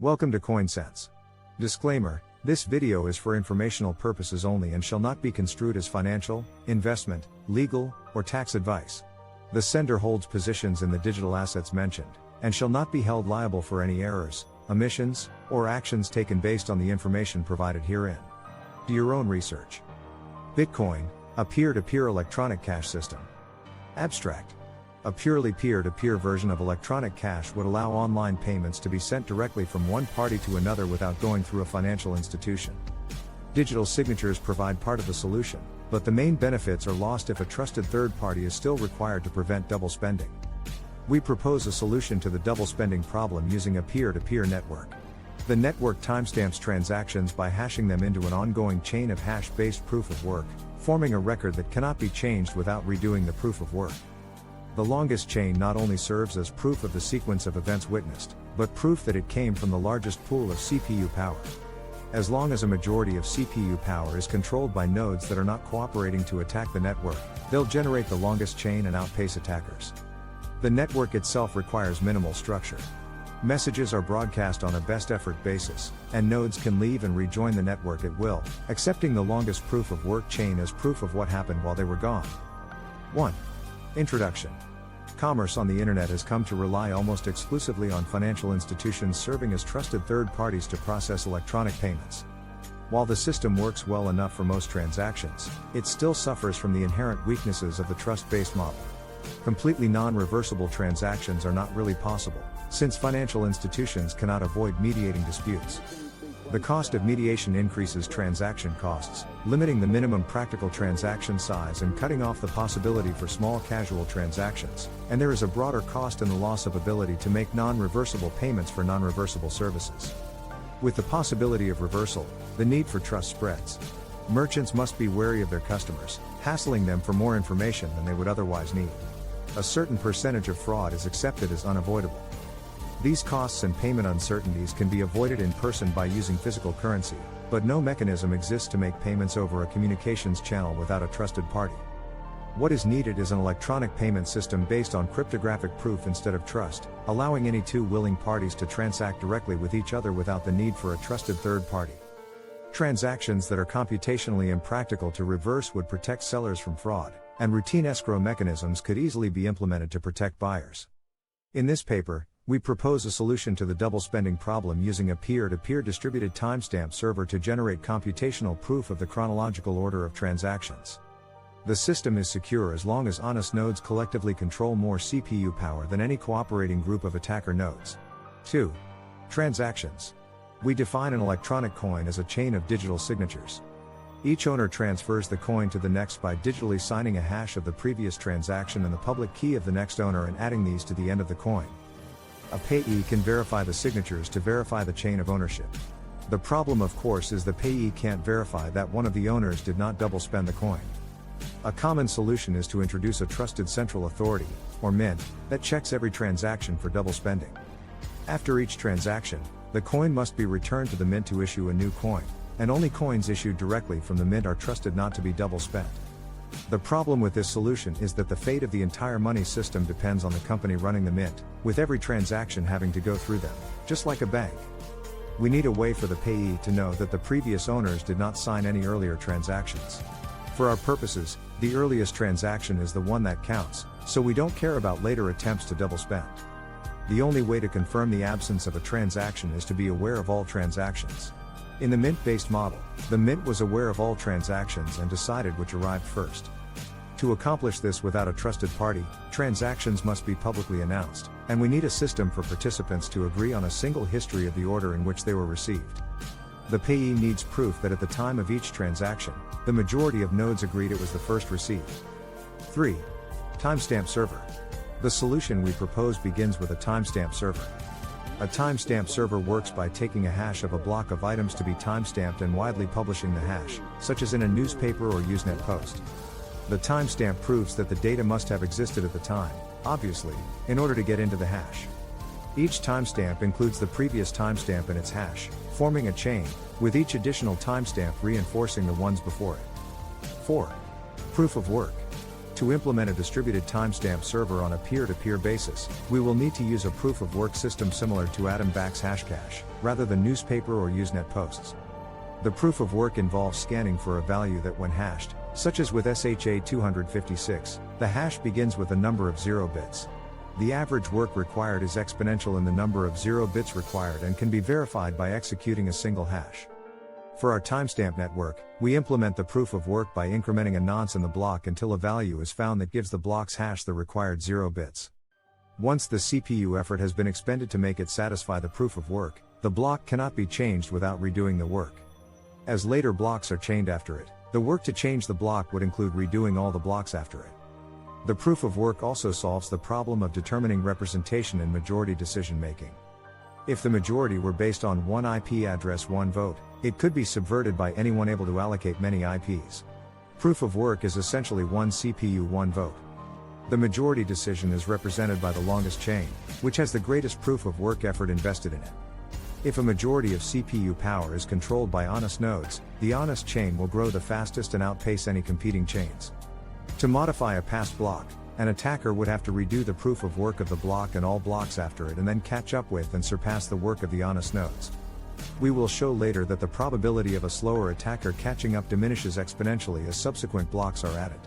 Welcome to coinSense. Disclaimer: this video is for informational purposes only and shall not be construed as financial, investment, legal, or tax advice. The sender holds positions in the digital assets mentioned, and shall not be held liable for any errors, omissions, or actions taken based on the information provided herein. Do your own research. Bitcoin, a peer-to-peer electronic cash system. Abstract: a purely peer-to-peer version of electronic cash would allow online payments to be sent directly from one party to another without going through a financial institution. Digital signatures provide part of the solution, but the main benefits are lost if a trusted third party is still required to prevent double spending. We propose a solution to the double spending problem using a peer-to-peer network. The network timestamps transactions by hashing them into an ongoing chain of hash-based proof of work, forming a record that cannot be changed without redoing the proof of work. The longest chain not only serves as proof of the sequence of events witnessed, but proof that it came from the largest pool of CPU power. As long as a majority of CPU power is controlled by nodes that are not cooperating to attack the network, they'll generate the longest chain and outpace attackers. The network itself requires minimal structure. Messages are broadcast on a best effort basis, and nodes can leave and rejoin the network at will, accepting the longest proof of work chain as proof of what happened while they were gone. 1. Introduction. Commerce on the internet has come to rely almost exclusively on financial institutions serving as trusted third parties to process electronic payments. While the system works well enough for most transactions, it still suffers from the inherent weaknesses of the trust-based model. Completely non-reversible transactions are not really possible, since financial institutions cannot avoid mediating disputes. The cost of mediation increases transaction costs, limiting the minimum practical transaction size and cutting off the possibility for small casual transactions, and there is a broader cost in the loss of ability to make non-reversible payments for non-reversible services. With the possibility of reversal, the need for trust spreads. Merchants must be wary of their customers, hassling them for more information than they would otherwise need. A certain percentage of fraud is accepted as unavoidable. These costs and payment uncertainties can be avoided in person by using physical currency, but no mechanism exists to make payments over a communications channel without a trusted party. What is needed is an electronic payment system based on cryptographic proof instead of trust, allowing any two willing parties to transact directly with each other without the need for a trusted third party. Transactions that are computationally impractical to reverse would protect sellers from fraud, and routine escrow mechanisms could easily be implemented to protect buyers. In this paper, we propose a solution to the double spending problem using a peer-to-peer distributed timestamp server to generate computational proof of the chronological order of transactions. The system is secure as long as honest nodes collectively control more CPU power than any cooperating group of attacker nodes. 2. Transactions. We define an electronic coin as a chain of digital signatures. Each owner transfers the coin to the next by digitally signing a hash of the previous transaction and the public key of the next owner and adding these to the end of the coin. A payee can verify the signatures to verify the chain of ownership. The problem, of course, is the payee can't verify that one of the owners did not double spend the coin. A common solution is to introduce a trusted central authority, or mint, that checks every transaction for double spending. After each transaction, the coin must be returned to the mint to issue a new coin, and only coins issued directly from the mint are trusted not to be double spent. The problem with this solution is that the fate of the entire money system depends on the company running the mint, with every transaction having to go through them, just like a bank. We need a way for the payee to know that the previous owners did not sign any earlier transactions. For our purposes, the earliest transaction is the one that counts, so we don't care about later attempts to double spend. The only way to confirm the absence of a transaction is to be aware of all transactions. In the mint-based model, the mint was aware of all transactions and decided which arrived first. To accomplish this without a trusted party, transactions must be publicly announced, and we need a system for participants to agree on a single history of the order in which they were received. The payee needs proof that at the time of each transaction, the majority of nodes agreed it was the first received. 3. Timestamp server. The solution we propose begins with a timestamp server. A timestamp server works by taking a hash of a block of items to be timestamped and widely publishing the hash, such as in a newspaper or Usenet post. The timestamp proves that the data must have existed at the time, obviously, in order to get into the hash. Each timestamp includes the previous timestamp in its hash, forming a chain, with each additional timestamp reinforcing the ones before it. 4. Proof of work. To implement a distributed timestamp server on a peer-to-peer basis, we will need to use a proof-of-work system similar to Atomback's Hashcash, rather than newspaper or Usenet posts. The proof-of-work involves scanning for a value that when hashed, such as with SHA-256, the hash begins with a number of 0 bits. The average work required is exponential in the number of 0 bits required and can be verified by executing a single hash. For our timestamp network, we implement the proof of work by incrementing a nonce in the block until a value is found that gives the block's hash the required 0 bits. Once the CPU effort has been expended to make it satisfy the proof of work, the block cannot be changed without redoing the work. As later blocks are chained after it, the work to change the block would include redoing all the blocks after it. The proof of work also solves the problem of determining representation in majority decision making. If the majority were based on one IP address, one vote, it could be subverted by anyone able to allocate many IPs. Proof of work is essentially one CPU, one vote. The majority decision is represented by the longest chain, which has the greatest proof of work effort invested in it. If a majority of CPU power is controlled by honest nodes, the honest chain will grow the fastest and outpace any competing chains. To modify a passed block, an attacker would have to redo the proof of work of the block and all blocks after it and then catch up with and surpass the work of the honest nodes. We will show later that the probability of a slower attacker catching up diminishes exponentially as subsequent blocks are added.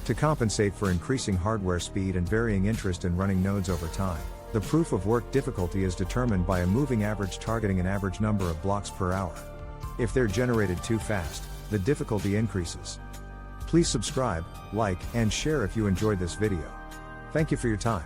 To compensate for increasing hardware speed and varying interest in running nodes over time, the proof of work difficulty is determined by a moving average targeting an average number of blocks per hour. If they're generated too fast, the difficulty increases. Please subscribe, like, and share if you enjoyed this video. Thank you for your time.